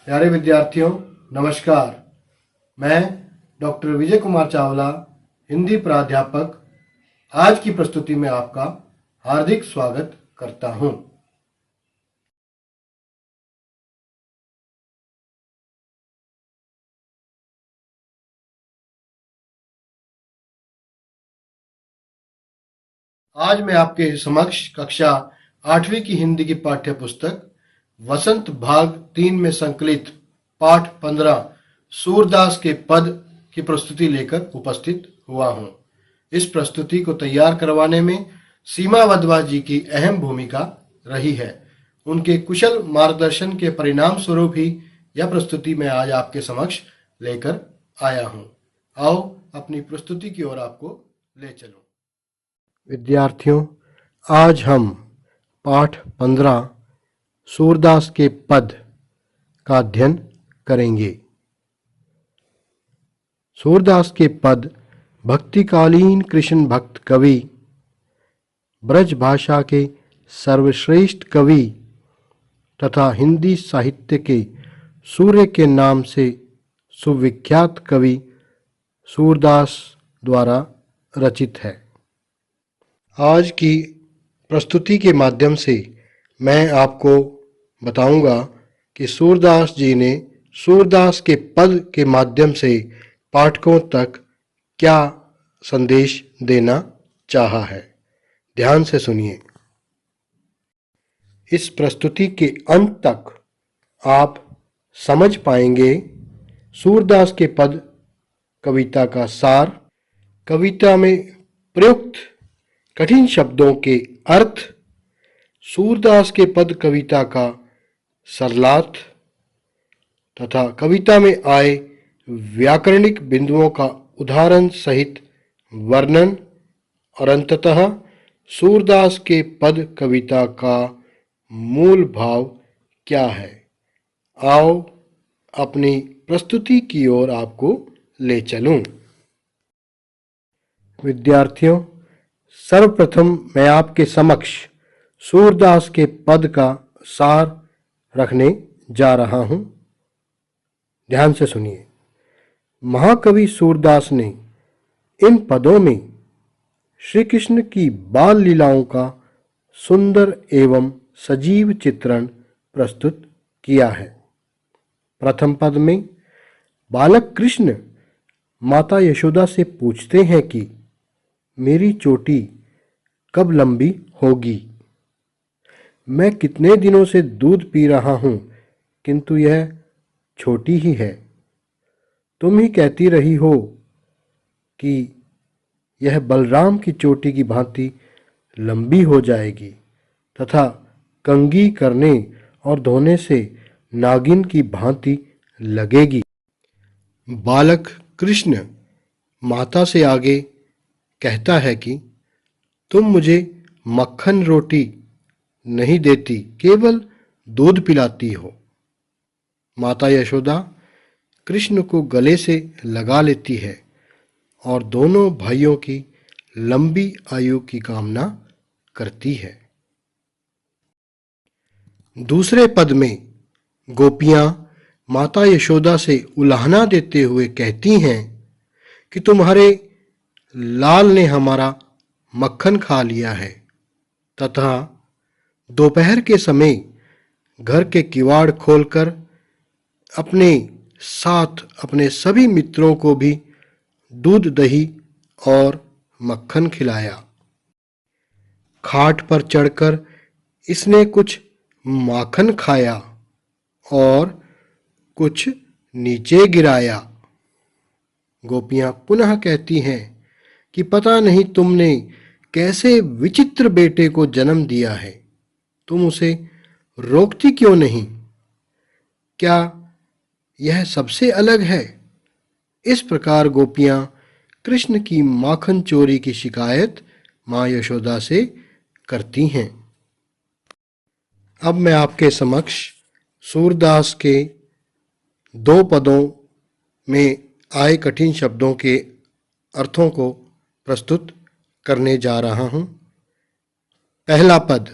प्यारे विद्यार्थियों, नमस्कार। मैं डॉक्टर विजय कुमार चावला, हिंदी प्राध्यापक, आज की प्रस्तुति में आपका हार्दिक स्वागत करता हूं। आज मैं आपके समक्ष कक्षा 8वीं की हिंदी की पाठ्य पुस्तक वसंत भाग 3 में संकलित पाठ 15 सूरदास के पद की प्रस्तुति लेकर उपस्थित हुआ हूं। इस प्रस्तुति को तैयार करवाने में सीमा वधवा जी की अहम भूमिका रही है। उनके कुशल मार्गदर्शन के परिणाम स्वरूप ही यह प्रस्तुति मैं आज आपके समक्ष लेकर आया हूं। आओ अपनी प्रस्तुति की ओर आपको ले चलूं। विद्यार्थियों, आज हम पाठ 15 सूरदास के पद का अध्ययन करेंगे। सूरदास के पद भक्तिकालीन कृष्ण भक्त कवि, ब्रज भाषा के सर्वश्रेष्ठ कवि तथा हिंदी साहित्य के सूर्य के नाम से सुविख्यात कवि सूरदास द्वारा रचित है। आज की प्रस्तुति के माध्यम से मैं आपको बताऊंगा कि सूरदास जी ने सूरदास के पद के माध्यम से पाठकों तक क्या संदेश देना चाहा है। ध्यान से सुनिए। इस प्रस्तुति के अंत तक आप समझ पाएंगे सूरदास के पद कविता का सार, कविता में प्रयुक्त कठिन शब्दों के अर्थ, सूरदास के पद कविता का सरलार्थ तथा कविता में आए व्याकरणिक बिंदुओं का उदाहरण सहित वर्णन और अंततः सूरदास के पद कविता का मूल भाव क्या है। आओ अपनी प्रस्तुति की ओर आपको ले चलूं। विद्यार्थियों, सर्वप्रथम मैं आपके समक्ष सूरदास के पद का सार रखने जा रहा हूं। ध्यान से सुनिए। महाकवि सूरदास ने इन पदों में श्री कृष्ण की बाल लीलाओं का सुंदर एवं सजीव चित्रण प्रस्तुत किया है। प्रथम पद में बालक कृष्ण माता यशोदा से पूछते हैं कि मेरी चोटी कब लंबी होगी। मैं कितने दिनों से दूध पी रहा हूं, किंतु यह छोटी ही है। तुम ही कहती रही हो कि यह बलराम की चोटी की भांति लंबी हो जाएगी तथा कंघी करने और धोने से नागिन की भांति लगेगी। बालक कृष्ण माता से आगे कहता है कि तुम मुझे मक्खन रोटी नहीं देती, केवल दूध पिलाती हो। माता यशोदा कृष्ण को गले से लगा लेती है और दोनों भाइयों की लंबी आयु की कामना करती है। दूसरे पद में गोपियां माता यशोदा से उलाहना देते हुए कहती हैं कि तुम्हारे लाल ने हमारा मक्खन खा लिया है तथा दोपहर के समय घर के किवाड़ खोलकर अपने साथ अपने सभी मित्रों को भी दूध, दही और मक्खन खिलाया। खाट पर चढ़कर इसने कुछ माखन खाया और कुछ नीचे गिराया। गोपियां पुनः कहती हैं कि पता नहीं तुमने कैसे विचित्र बेटे को जन्म दिया है, तुम उसे रोकती क्यों नहीं? क्या यह सबसे अलग है? इस प्रकार गोपियां कृष्ण की माखन चोरी की शिकायत मां यशोदा से करती हैं। अब मैं आपके समक्ष सूरदास के 2 पदों में आए कठिन शब्दों के अर्थों को प्रस्तुत करने जा रहा हूं। पहला पद,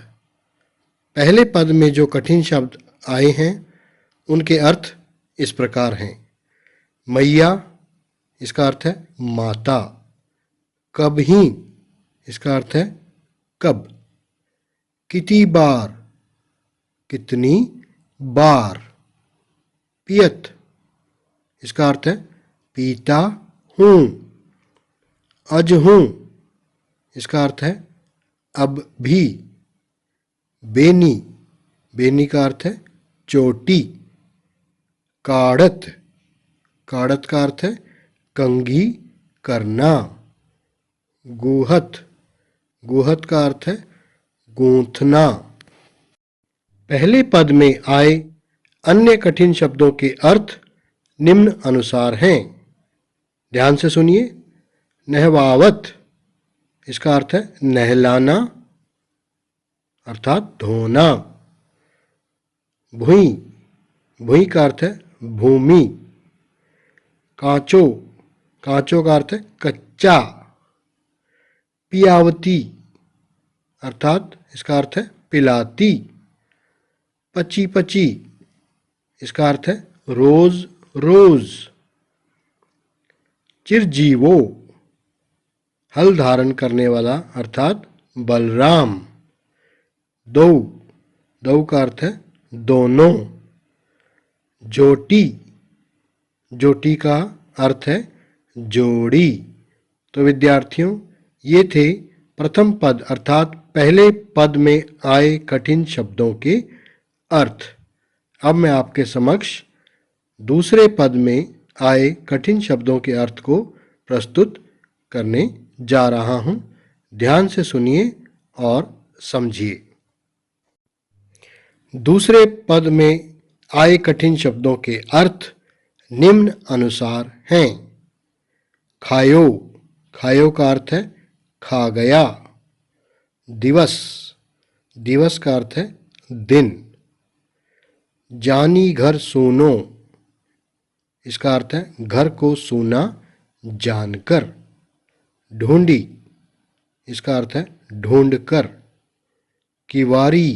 पहले पद में जो कठिन शब्द आए हैं उनके अर्थ इस प्रकार हैं। मैया इसका अर्थ है माता, कभी इसका अर्थ है कब, कितनी बार कितनी बार, पियत इसका अर्थ है पीता हूँ, अज हूँ इसका अर्थ है अब भी, बेनी बेनी का अर्थ है चोटी, काढ़त काढ़त का अर्थ है कंघी करना, गुहत गुहत का अर्थ है गूंथना। पहले पद में आए अन्य कठिन शब्दों के अर्थ निम्न अनुसार हैं। ध्यान से सुनिए। नहवावत इसका अर्थ है नहलाना अर्थात धोना। भुई भुई का अर्थ है भूमि। कांचो कांचो का अर्थ है कच्चा। पियावती अर्थात इसका अर्थ है पिलाती। पची पची इसका अर्थ है रोज रोज। चिरजीवो हल धारण करने वाला अर्थात बलराम। दो दो का अर्थ है दोनों। जोटी जोटी का अर्थ है जोड़ी। तो विद्यार्थियों, ये थे प्रथम पद अर्थात पहले पद में आए कठिन शब्दों के अर्थ। अब मैं आपके समक्ष दूसरे पद में आए कठिन शब्दों के अर्थ को प्रस्तुत करने जा रहा हूं। ध्यान से सुनिए और समझिए। दूसरे पद में आए कठिन शब्दों के अर्थ निम्न अनुसार हैं। खायो खायो का अर्थ है खा गया। दिवस दिवस का अर्थ है दिन। जानी घर सूनो इसका अर्थ है घर को सूना जानकर। ढूंढी इसका अर्थ है ढूंढ कर। किवारी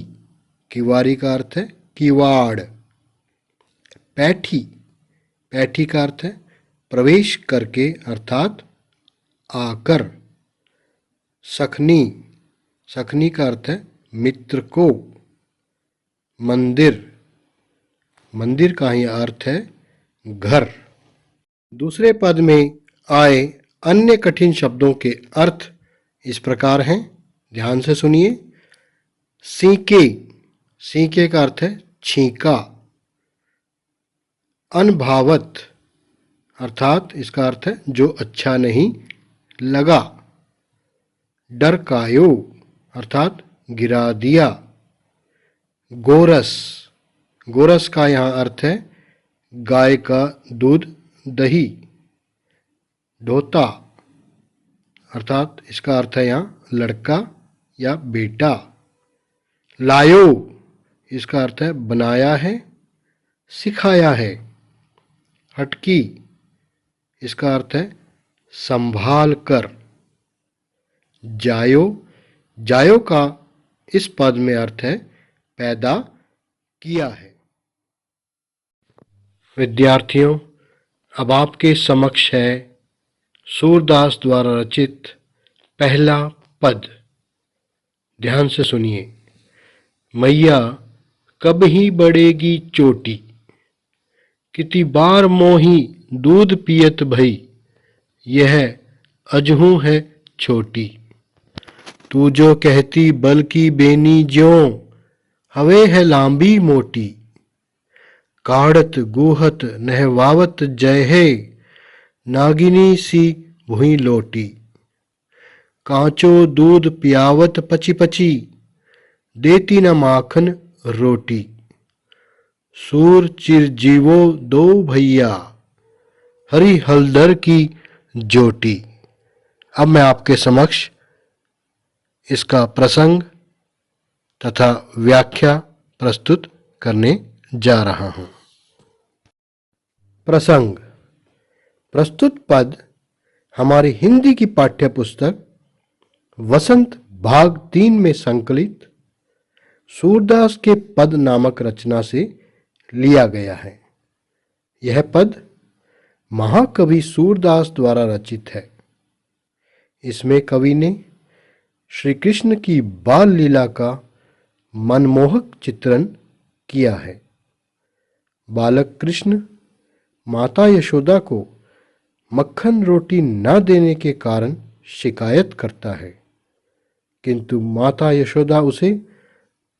किवारी का अर्थ है किवाड़। पैठी पैठी का अर्थ है प्रवेश करके अर्थात आकर। सखनी सखनी का अर्थ है मित्र को। मंदिर मंदिर का ही अर्थ है घर। दूसरे पद में आए अन्य कठिन शब्दों के अर्थ इस प्रकार हैं। ध्यान से सुनिए। सीके सीके का अर्थ है छींका। अनभावत अर्थात इसका अर्थ है जो अच्छा नहीं लगा। डरकायो अर्थात गिरा दिया। गोरस गोरस का यहाँ अर्थ है गाय का दूध दही। ढोता अर्थात इसका अर्थ है यहाँ लड़का या बेटा। लायो इसका अर्थ है बनाया है सिखाया है। हटकी इसका अर्थ है संभाल कर। जायो जायो का इस पद में अर्थ है पैदा किया है। विद्यार्थियों, अब आपके समक्ष है सूरदास द्वारा रचित पहला पद। ध्यान से सुनिए। मैया कब ही बढ़ेगी चोटी, कितनी बार मोही दूध पियत भई, यह अजहू है छोटी। तू जो कहती बल की बेनी ज्यों, हवे है लांबी मोटी। काढ़त गुहत नहवावत जय है, नागिनी सी भुई लोटी। कांचो दूध पियावत पची पची, देती न माखन रोटी। सूर चिरजीवो दो भैया, हरी हलदर की जोटी। अब मैं आपके समक्ष इसका प्रसंग तथा व्याख्या प्रस्तुत करने जा रहा हूं। प्रसंग। प्रस्तुत पद हमारी हिंदी की पाठ्य पुस्तक वसंत भाग 3 में संकलित सूरदास के पद नामक रचना से लिया गया है। यह पद महाकवि सूरदास द्वारा रचित है। इसमें कवि ने श्री कृष्ण की बाल लीला का मनमोहक चित्रण किया है। बालक कृष्ण माता यशोदा को मक्खन रोटी न देने के कारण शिकायत करता है, किंतु माता यशोदा उसे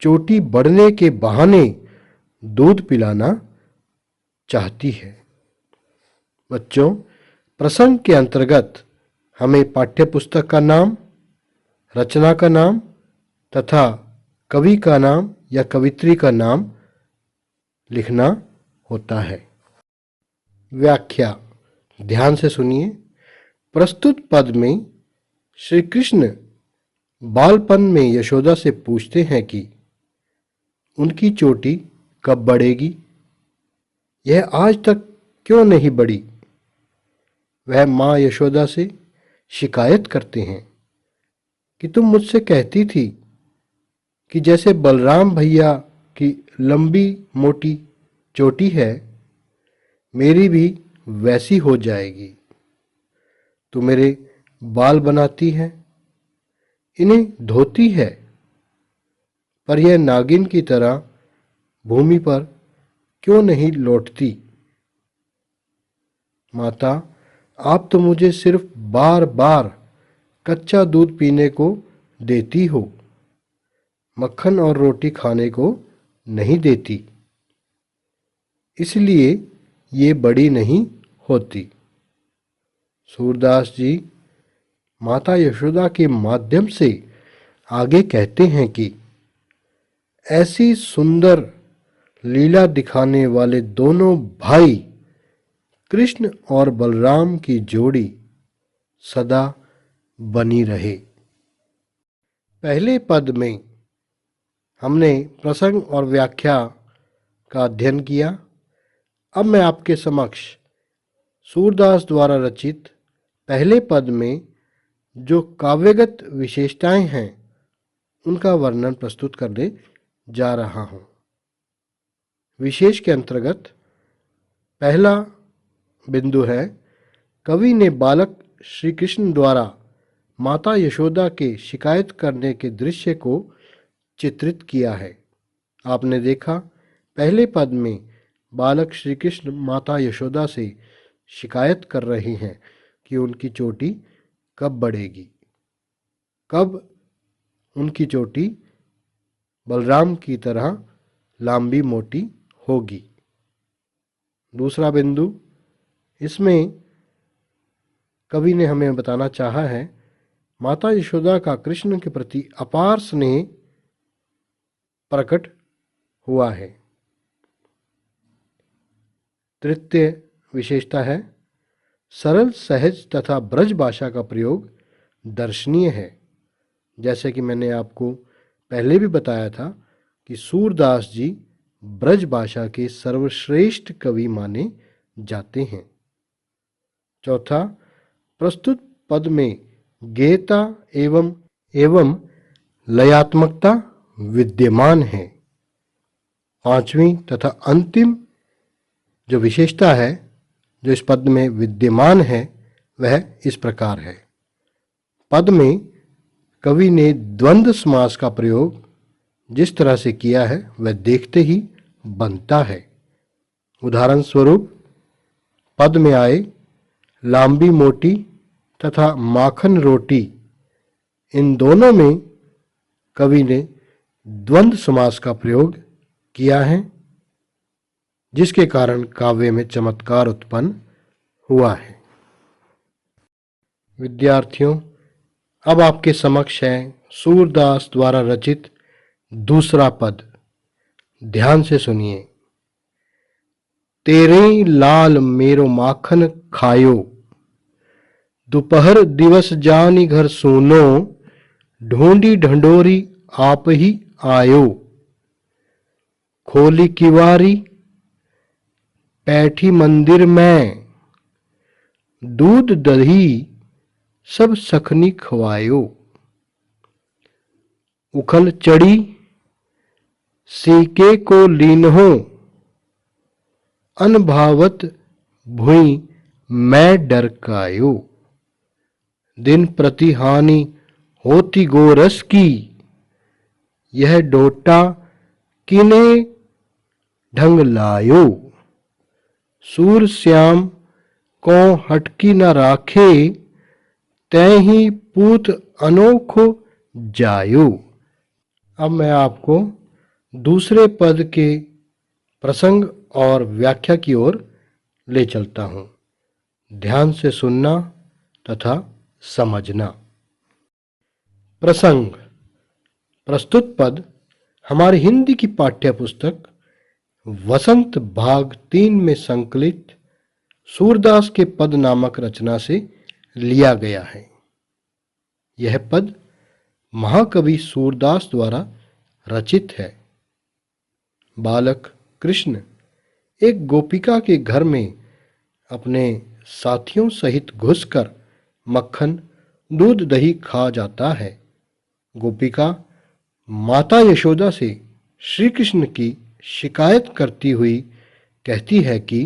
चोटी बढ़ने के बहाने दूध पिलाना चाहती है। बच्चों, प्रसंग के अंतर्गत हमें पाठ्यपुस्तक का नाम, रचना का नाम तथा कवि का नाम या कवित्री का नाम लिखना होता है। व्याख्या ध्यान से सुनिए। प्रस्तुत पद में श्री कृष्ण बालपन में यशोदा से पूछते हैं कि उनकी चोटी कब बढ़ेगी, यह आज तक क्यों नहीं बढ़ी। वह माँ यशोदा से शिकायत करते हैं कि तुम मुझसे कहती थी कि जैसे बलराम भैया की लंबी मोटी चोटी है, मेरी भी वैसी हो जाएगी। तू मेरे बाल बनाती है, इन्हें धोती है, पर यह नागिन की तरह भूमि पर क्यों नहीं लौटती। माता, आप तो मुझे सिर्फ बार बार कच्चा दूध पीने को देती हो, मक्खन और रोटी खाने को नहीं देती, इसलिए ये बड़ी नहीं होती। सूरदास जी माता यशोदा के माध्यम से आगे कहते हैं कि ऐसी सुंदर लीला दिखाने वाले दोनों भाई कृष्ण और बलराम की जोड़ी सदा बनी रहे। पहले पद में हमने प्रसंग और व्याख्या का अध्ययन किया। अब मैं आपके समक्ष सूरदास द्वारा रचित पहले पद में जो काव्यगत विशेषताएं हैं उनका वर्णन प्रस्तुत करने जा रहा हूं। विशेष के अंतर्गत पहला बिंदु है, कवि ने बालक श्री कृष्ण द्वारा माता यशोदा के शिकायत करने के दृश्य को चित्रित किया है। आपने देखा, पहले पद में बालक श्री कृष्ण माता यशोदा से शिकायत कर रहे हैं कि उनकी चोटी कब बढ़ेगी, कब उनकी चोटी बलराम की तरह लंबी मोटी होगी। दूसरा बिंदु, इसमें कवि ने हमें बताना चाहा है माता यशोदा का कृष्ण के प्रति अपार स्नेह प्रकट हुआ है। तृतीय विशेषता है, सरल सहज तथा ब्रज भाषा का प्रयोग दर्शनीय है। जैसे कि मैंने आपको पहले भी बताया था कि सूरदास जी ब्रज भाषा के सर्वश्रेष्ठ कवि माने जाते हैं। चौथा, प्रस्तुत पद में गेयता एवं लयात्मकता विद्यमान है। पांचवी तथा अंतिम जो विशेषता है जो इस पद में विद्यमान है वह इस प्रकार है। पद में कवि ने द्वंद्व समास का प्रयोग जिस तरह से किया है वह देखते ही बनता है। उदाहरण स्वरूप पद में आए लंबी मोटी तथा माखन रोटी, इन दोनों में कवि ने द्वंद्व समास का प्रयोग किया है, जिसके कारण काव्य में चमत्कार उत्पन्न हुआ है। विद्यार्थियों, अब आपके समक्ष है सूरदास द्वारा रचित दूसरा पद। ध्यान से सुनिए। तेरे लाल मेरो माखन खायो, दोपहर दिवस जानी घर सोनो, ढूंढी ढंडोरी आप ही आयो, खोली किवारी बैठी मंदिर में, दूध दही सब सखनी खवायो, उखल चढ़ी सीके को लीनहो, अनभावत भुई मैं डरकायो। दिन प्रति हानि होती गोरस की, यह डोटा किने ढंग लायो। सूर श्याम को हटकी न राखे, तै ही पूत अनोखो जायो। अब मैं आपको दूसरे पद के प्रसंग और व्याख्या की ओर ले चलता हूं। ध्यान से सुनना तथा समझना। प्रसंग। प्रस्तुत पद हमारी हिंदी की पाठ्य पुस्तक वसंत भाग 3 में संकलित सूरदास के पद नामक रचना से लिया गया है। यह पद महाकवि सूरदास द्वारा रचित है। बालक कृष्ण एक गोपिका के घर में अपने साथियों सहित घुसकर मक्खन दूध दही खा जाता है। गोपिका माता यशोदा से श्री कृष्ण की शिकायत करती हुई कहती है कि,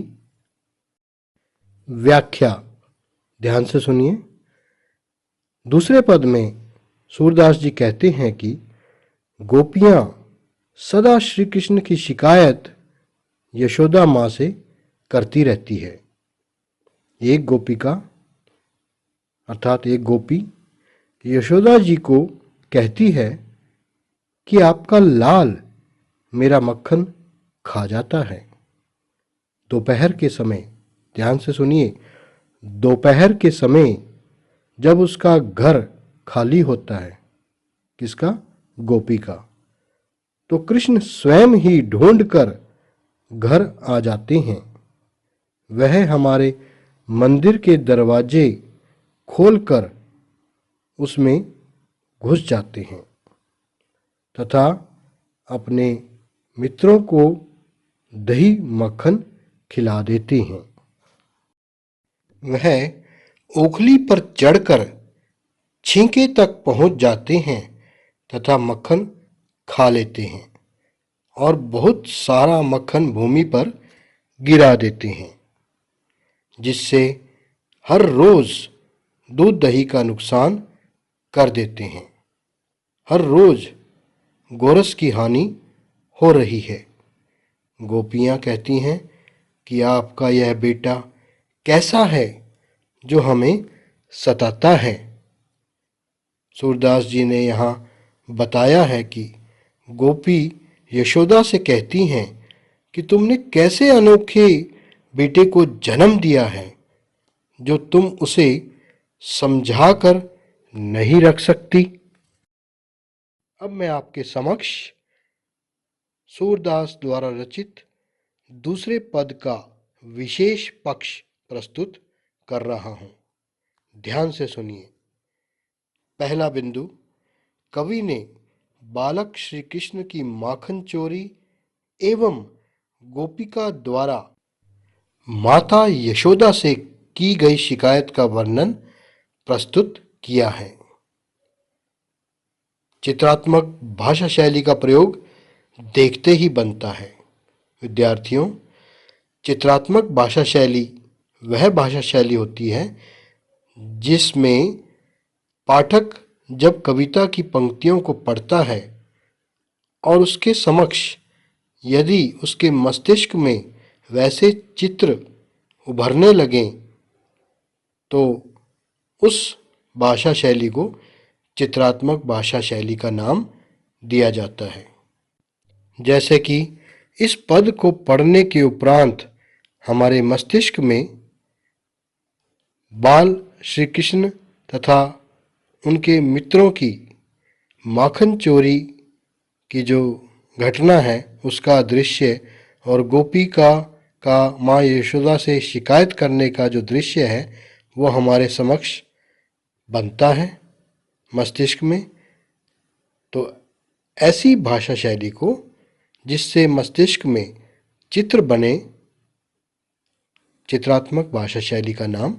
व्याख्या ध्यान से सुनिए। दूसरे पद में सूरदास जी कहते हैं कि गोपियां सदा श्री कृष्ण की शिकायत यशोदा माँ से करती रहती है। एक गोपिका अर्थात एक गोपी यशोदा जी को कहती है कि आपका लाल मेरा मक्खन खा जाता है। दोपहर के समय, ध्यान से सुनिए, दोपहर के समय जब उसका घर खाली होता है, किसका? गोपी का, तो कृष्ण स्वयं ही ढूंढकर घर आ जाते हैं। वह हमारे मंदिर के दरवाजे खोलकर उसमें घुस जाते हैं तथा अपने मित्रों को दही मक्खन खिला देते हैं। वह ओखली पर चढ़कर छींके तक पहुंच जाते हैं तथा मक्खन खा लेते हैं और बहुत सारा मक्खन भूमि पर गिरा देते हैं, जिससे हर रोज दूध दही का नुकसान कर देते हैं। हर रोज गोरस की हानि हो रही है। गोपियां कहती हैं कि आपका यह बेटा कैसा है जो हमें सताता है। सूरदास जी ने यहाँ बताया है कि गोपी यशोदा से कहती हैं कि तुमने कैसे अनोखे बेटे को जन्म दिया है जो तुम उसे समझाकर नहीं रख सकती। अब मैं आपके समक्ष सूरदास द्वारा रचित दूसरे पद का विशेष पक्ष प्रस्तुत कर रहा हूं। ध्यान से सुनिए। पहला बिंदु, कवि ने बालक श्री कृष्ण की माखन चोरी एवं गोपिका द्वारा माता यशोदा से की गई शिकायत का वर्णन प्रस्तुत किया है। चित्रात्मक भाषा शैली का प्रयोग देखते ही बनता है। विद्यार्थियों, चित्रात्मक भाषा शैली वह भाषा शैली होती है जिसमें पाठक जब कविता की पंक्तियों को पढ़ता है और उसके समक्ष यदि उसके मस्तिष्क में वैसे चित्र उभरने लगें तो उस भाषा शैली को चित्रात्मक भाषा शैली का नाम दिया जाता है। जैसे कि इस पद को पढ़ने के उपरांत हमारे मस्तिष्क में बाल श्री कृष्ण तथा उनके मित्रों की माखन चोरी की जो घटना है उसका दृश्य और गोपिका का माँ यशोदा से शिकायत करने का जो दृश्य है वो हमारे समक्ष बनता है मस्तिष्क में। तो ऐसी भाषा शैली को जिससे मस्तिष्क में चित्र बने, चित्रात्मक भाषा शैली का नाम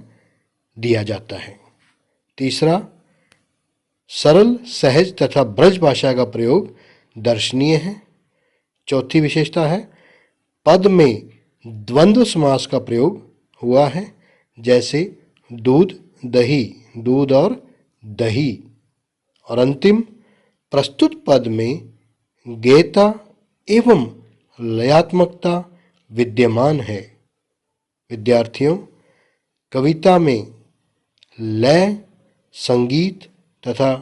दिया जाता है। तीसरा, सरल, सहज तथा ब्रज भाषा का प्रयोग दर्शनीय है। चौथी विशेषता है, पद में द्वंद्व समास का प्रयोग हुआ है, जैसे दूध दही, दूध और दही। और अंतिम प्रस्तुत पद में गेयता एवं लयात्मकता विद्यमान है। विद्यार्थियों, कविता में लय, संगीत तथा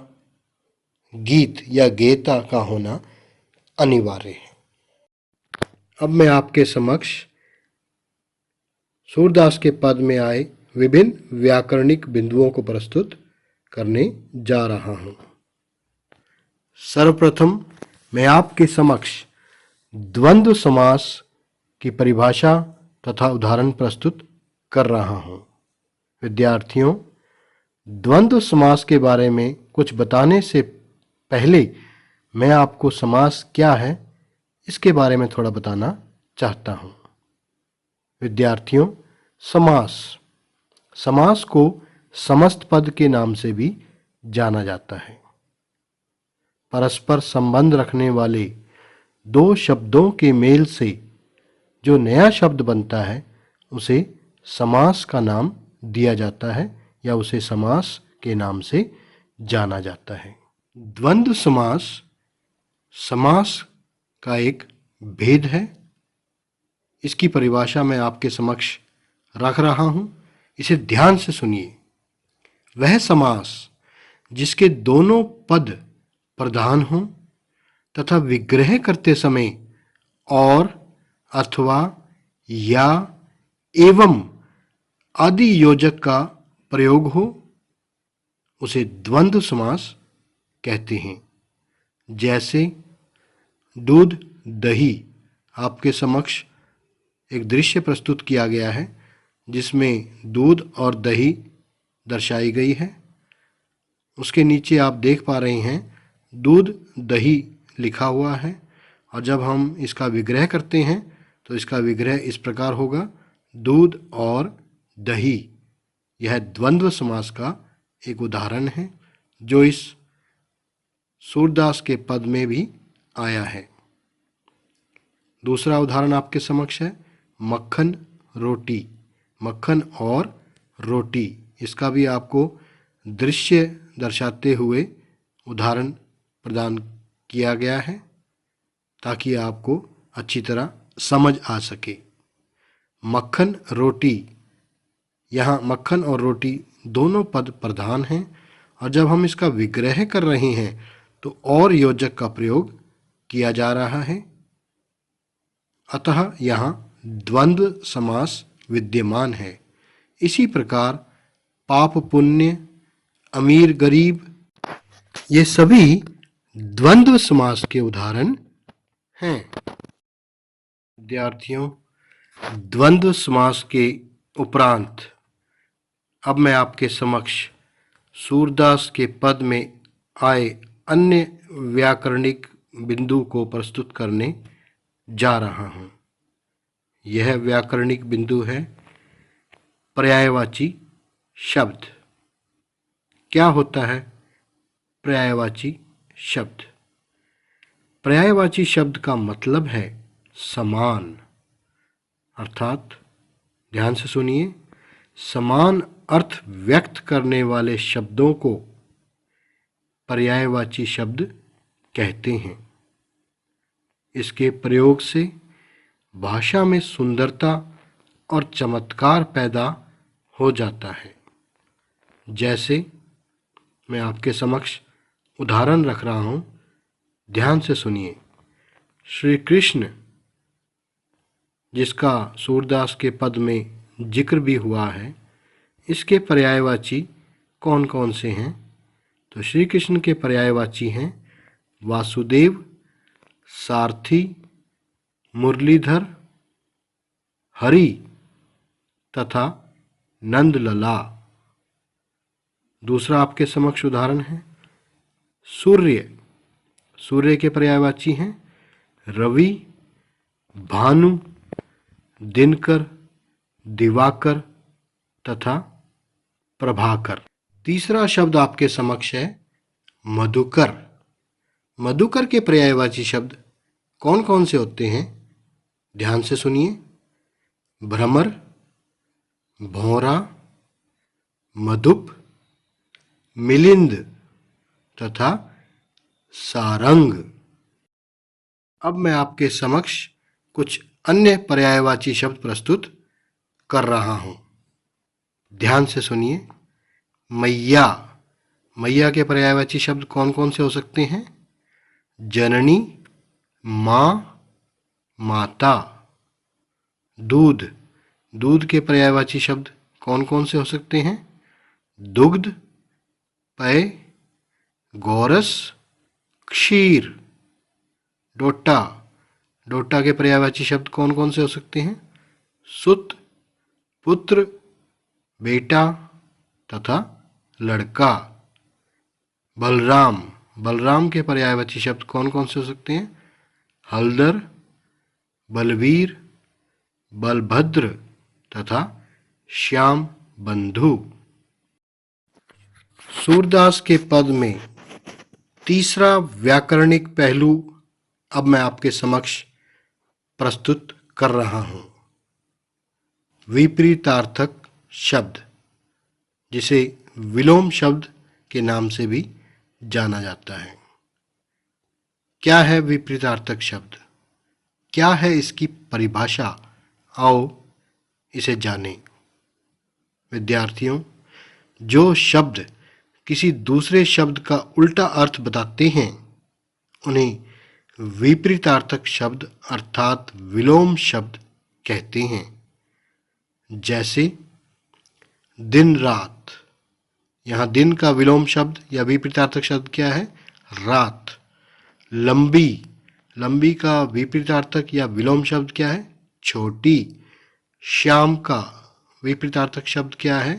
गीत या गेयता का होना अनिवार्य है। अब मैं आपके समक्ष सूरदास के पद में आए विभिन्न व्याकरणिक बिंदुओं को प्रस्तुत करने जा रहा हूं। सर्वप्रथम मैं आपके समक्ष द्वंद्व समास की परिभाषा तथा उदाहरण प्रस्तुत कर रहा हूं। विद्यार्थियों, द्वंद्व समास के बारे में कुछ बताने से पहले मैं आपको समास क्या है इसके बारे में थोड़ा बताना चाहता हूं। विद्यार्थियों, समास को समस्त पद के नाम से भी जाना जाता है। परस्पर संबंध रखने वाले दो शब्दों के मेल से जो नया शब्द बनता है उसे समास का नाम दिया जाता है या उसे समास के नाम से जाना जाता है। द्वंद्व समास का एक भेद है। इसकी परिभाषा मैं आपके समक्ष रख रहा हूं, इसे ध्यान से सुनिए। वह समास जिसके दोनों पद प्रधान हों तथा विग्रह करते समय और, अथवा, या, एवं आदि योजक का प्रयोग हो उसे द्वंद्व समास कहते हैं। जैसे दूध दही, आपके समक्ष एक दृश्य प्रस्तुत किया गया है जिसमें दूध और दही दर्शाई गई है। उसके नीचे आप देख पा रहे हैं दूध दही लिखा हुआ है, और जब हम इसका विग्रह करते हैं तो इसका विग्रह इस प्रकार होगा, दूध और दही। यह द्वंद्व समास का एक उदाहरण है जो इस सूरदास के पद में भी आया है। दूसरा उदाहरण आपके समक्ष है मक्खन रोटी, मक्खन और रोटी। इसका भी आपको दृश्य दर्शाते हुए उदाहरण प्रदान किया गया है ताकि आपको अच्छी तरह समझ आ सके। मक्खन रोटी, यहाँ मक्खन और रोटी दोनों पद प्रधान हैं, और जब हम इसका विग्रह कर रहे हैं तो और योजक का प्रयोग किया जा रहा है, अतः यहाँ द्वंद्व समास विद्यमान है। इसी प्रकार पाप पुण्य, अमीर गरीब, ये सभी द्वंद्व समास के उदाहरण हैं। विद्यार्थियों, द्वंद्व समास के उपरांत अब मैं आपके समक्ष सूरदास के पद में आए अन्य व्याकरणिक बिंदु को प्रस्तुत करने जा रहा हूं। यह व्याकरणिक बिंदु है पर्यायवाची शब्द। क्या होता है पर्यायवाची शब्द? पर्यायवाची शब्द का मतलब है समान, अर्थात ध्यान से सुनिए, समान अर्थ व्यक्त करने वाले शब्दों को पर्यायवाची शब्द कहते हैं। इसके प्रयोग से भाषा में सुंदरता और चमत्कार पैदा हो जाता है। जैसे मैं आपके समक्ष उदाहरण रख रहा हूं, ध्यान से सुनिए। श्री कृष्ण, जिसका सूरदास के पद में जिक्र भी हुआ है, इसके पर्यायवाची कौन कौन से हैं? तो श्री कृष्ण के पर्यायवाची हैं वासुदेव, सारथी, मुरलीधर, हरि तथा नंदलला। दूसरा आपके समक्ष उदाहरण है सूर्य। सूर्य के पर्यायवाची हैं रवि, भानु, दिनकर, दिवाकर तथा प्रभाकर। तीसरा शब्द आपके समक्ष है मधुकर। मधुकर के पर्यायवाची शब्द कौन कौन से होते हैं? ध्यान से सुनिए। भ्रमर, भौरा, मधुप, मिलिंद तथा सारंग। अब मैं आपके समक्ष कुछ अन्य पर्यायवाची शब्द प्रस्तुत कर रहा हूं। ध्यान से सुनिए। मैया, मैया के पर्यायवाची शब्द कौन कौन से हो सकते हैं? जननी, माँ, माता। दूध, दूध के पर्यायवाची शब्द कौन कौन से हो सकते हैं? दुग्ध, पेय, गोरस, क्षीर। डोटा, डोटा के पर्यायवाची शब्द कौन कौन से हो सकते हैं? सुत, पुत्र, बेटा तथा लड़का। बलराम, बलराम के पर्यायवाची शब्द कौन कौन से हो सकते हैं? हलदर, बलवीर, बलभद्र तथा श्याम बंधु। सूरदास के पद में तीसरा व्याकरणिक पहलू अब मैं आपके समक्ष प्रस्तुत कर रहा हूं। विपरीतार्थक शब्द, जिसे विलोम शब्द के नाम से भी जाना जाता है। क्या है विपरीतार्थक शब्द? क्या है इसकी परिभाषा? आओ इसे जानें। विद्यार्थियों, जो शब्द किसी दूसरे शब्द का उल्टा अर्थ बताते हैं उन्हें विपरीतार्थक शब्द अर्थात विलोम शब्द कहते हैं। जैसे दिन रात, यहाँ दिन का विलोम शब्द या विपरीतार्थक शब्द क्या है? रात। लंबी, लंबी का विपरीतार्थक या विलोम शब्द क्या है? छोटी। श्याम का विपरीतार्थक शब्द क्या है?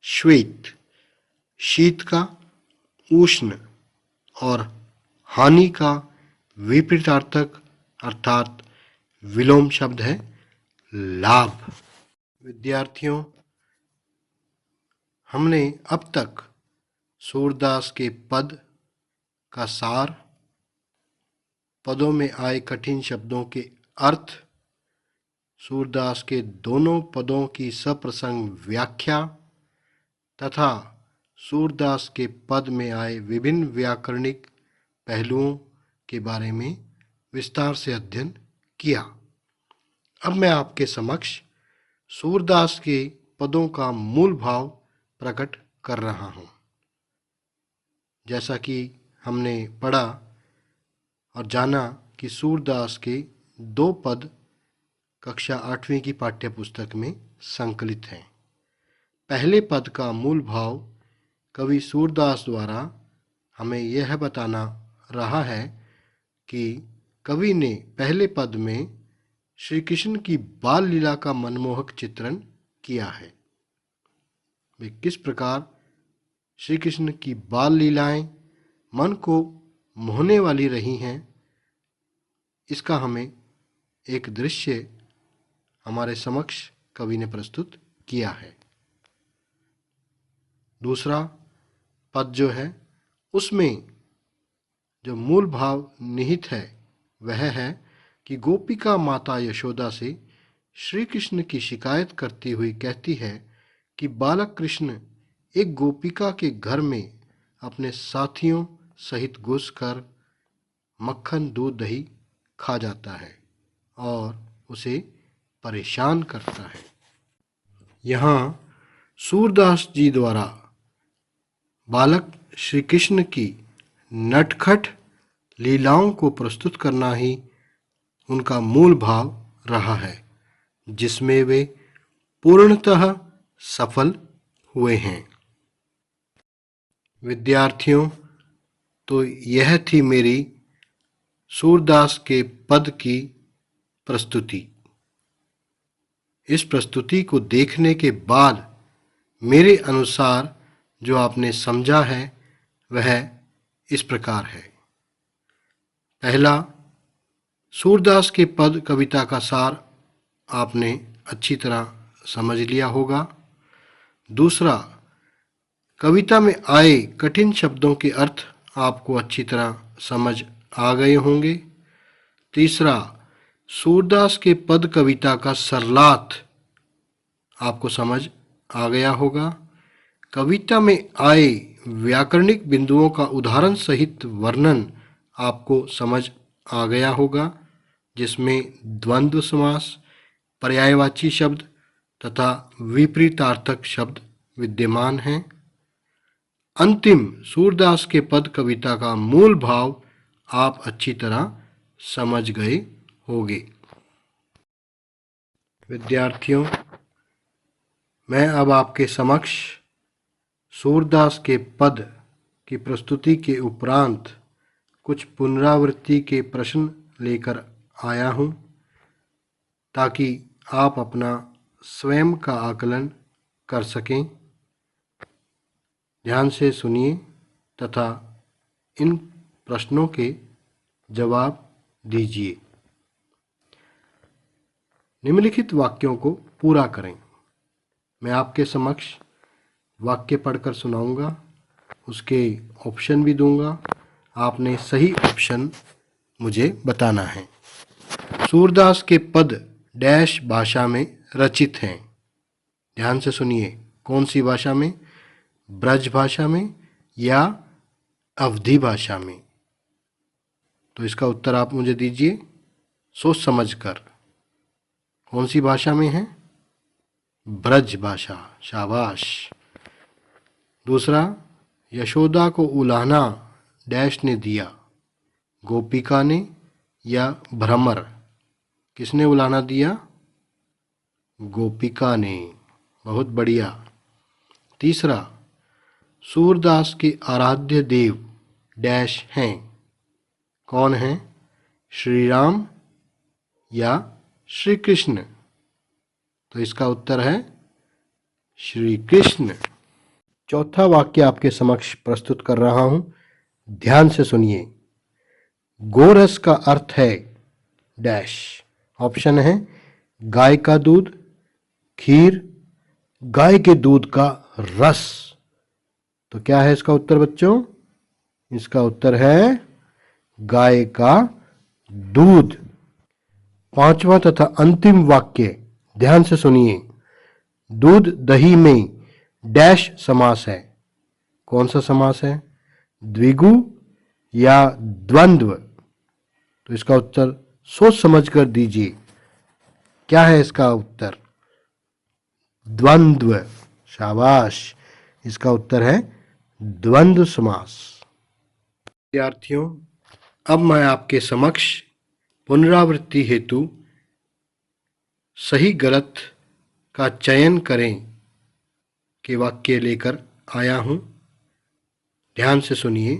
श्वेत। शीत का उष्ण और हानि का विपरीतार्थक अर्थात विलोम शब्द है लाभ। विद्यार्थियों, हमने अब तक सूरदास के पद का सार, पदों में आए कठिन शब्दों के अर्थ, सूरदास के दोनों पदों की सप्रसंग व्याख्या तथा सूरदास के पद में आए विभिन्न व्याकरणिक पहलुओं के बारे में विस्तार से अध्ययन किया। अब मैं आपके समक्ष सूरदास के पदों का मूल भाव प्रकट कर रहा हूं। जैसा कि हमने पढ़ा और जाना कि सूरदास के 2 पद कक्षा 8वीं की पाठ्य पुस्तक में संकलित हैं। पहले पद का मूल भाव कवि सूरदास द्वारा हमें यह बताना रहा है कि कवि ने पहले पद में श्री कृष्ण की बाल लीला का मनमोहक चित्रण किया है। वे किस प्रकार श्री कृष्ण की बाल लीलाएं मन को मोहने वाली रही हैं, इसका हमें एक दृश्य हमारे समक्ष कवि ने प्रस्तुत किया है। दूसरा पद जो है उसमें जो मूल भाव निहित है वह है कि गोपिका माता यशोदा से श्री कृष्ण की शिकायत करती हुई कहती है कि बालक कृष्ण एक गोपिका के घर में अपने साथियों सहित घुसकर मक्खन दूध दही खा जाता है और उसे परेशान करता है। यहाँ सूरदास जी द्वारा बालक श्री कृष्ण की नटखट लीलाओं को प्रस्तुत करना ही उनका मूल भाव रहा है, जिसमें वे पूर्णतः सफल हुए हैं। विद्यार्थियों, तो यह थी मेरी सूरदास के पद की प्रस्तुति। इस प्रस्तुति को देखने के बाद मेरे अनुसार जो आपने समझा है वह इस प्रकार है। पहला, सूरदास के पद कविता का सार आपने अच्छी तरह समझ लिया होगा। दूसरा, कविता में आए कठिन शब्दों के अर्थ आपको अच्छी तरह समझ आ गए होंगे। तीसरा, सूरदास के पद कविता का सरलार्थ आपको समझ आ गया होगा। कविता में आए व्याकरणिक बिंदुओं का उदाहरण सहित वर्णन आपको समझ आ गया होगा, जिसमें द्वंद्व समास, पर्यायवाची शब्द तथा विपरीतार्थक शब्द विद्यमान हैं। अंतिम सूरदास के पद कविता का मूल भाव आप अच्छी तरह समझ गए होंगे। विद्यार्थियों, मैं अब आपके समक्ष सूरदास के पद की प्रस्तुति के उपरांत कुछ पुनरावृत्ति के प्रश्न लेकर आया हूँ, ताकि आप अपना स्वयं का आकलन कर सकें। ध्यान से सुनिए तथा इन प्रश्नों के जवाब दीजिए। निम्नलिखित वाक्यों को पूरा करें। मैं आपके समक्ष वाक्य पढ़कर सुनाऊंगा, उसके ऑप्शन भी दूंगा। आपने सही ऑप्शन मुझे बताना है। सूरदास के पद डैश भाषा में रचित हैं। ध्यान से सुनिए, कौन सी भाषा में? ब्रज भाषा में या अवधी भाषा में? तो इसका उत्तर आप मुझे दीजिए सोच समझकर। कौन सी भाषा में है? ब्रज भाषा। शाबाश। दूसरा, यशोदा को उलाहना डैश ने दिया, गोपिका ने या भ्रमर? किसने उलाहना दिया? गोपिका ने। बहुत बढ़िया। तीसरा, सूरदास के आराध्य देव डैश हैं। कौन हैं? श्री राम या श्री कृष्ण? तो इसका उत्तर है श्री कृष्ण। चौथा वाक्य आपके समक्ष प्रस्तुत कर रहा हूं, ध्यान से सुनिए। गोरस का अर्थ है डैश। ऑप्शन है गाय का दूध, खीर, गाय के दूध का रस। तो क्या है इसका उत्तर बच्चों? इसका उत्तर है गाय का दूध। पांचवा तथा अंतिम वाक्य ध्यान से सुनिए। दूध दही में डैश समास है। कौन सा समास है? द्विगु या द्वंद्व? तो इसका उत्तर सोच समझ कर दीजिए। क्या है इसका उत्तर? द्वंद्व। शाबाश। इसका उत्तर है द्वंद्व समास। विद्यार्थियों, अब मैं आपके समक्ष पुनरावृत्ति हेतु सही गलत का चयन करें के वाक्य लेकर आया हूं। ध्यान से सुनिए।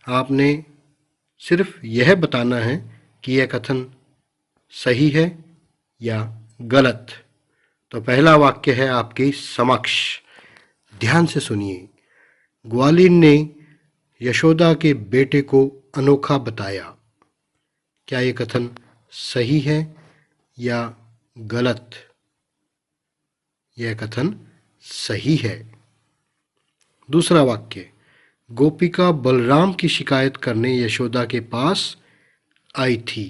आपने सिर्फ यह बताना है कि यह कथन सही है या गलत। तो पहला वाक्य है आपके समक्ष। ध्यान से सुनिए। ग्वालिन ने यशोदा के बेटे को अनोखा बताया। क्या यह कथन सही है या गलत? यह कथन सही है। दूसरा वाक्य, गोपिका बलराम की शिकायत करने यशोदा के पास आई थी।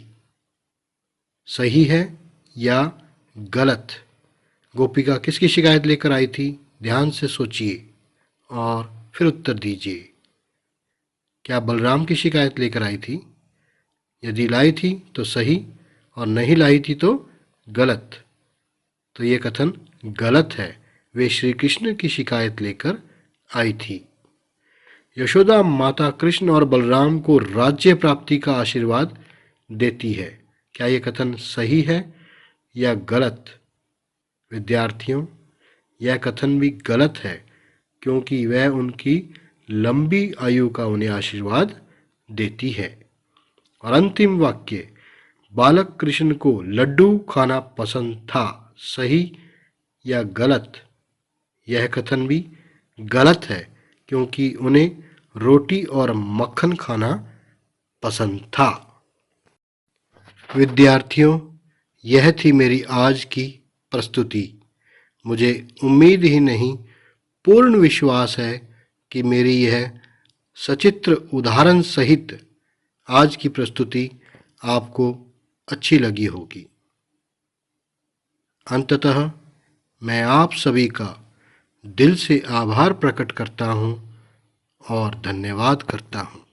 सही है या गलत? गोपिका किसकी शिकायत लेकर आई थी? ध्यान से सोचिए और फिर उत्तर दीजिए। क्या बलराम की शिकायत लेकर आई थी? यदि लाई थी तो सही और नहीं लाई थी तो गलत। तो ये कथन गलत है। वे श्री कृष्ण की शिकायत लेकर आई थी। यशोदा माता कृष्ण और बलराम को राज्य प्राप्ति का आशीर्वाद देती है। क्या ये कथन सही है या गलत? विद्यार्थियों, यह कथन भी गलत है, क्योंकि वह उनकी लंबी आयु का उन्हें आशीर्वाद देती है। और अंतिम वाक्य, बालक कृष्ण को लड्डू खाना पसंद था। सही या गलत? यह कथन भी गलत है, क्योंकि उन्हें रोटी और मक्खन खाना पसंद था। विद्यार्थियों, यह थी मेरी आज की प्रस्तुति। मुझे उम्मीद ही नहीं, पूर्ण विश्वास है कि मेरी यह सचित्र उदाहरण सहित आज की प्रस्तुति आपको अच्छी लगी होगी। अंततः मैं आप सभी का दिल से आभार प्रकट करता हूँ और धन्यवाद करता हूँ।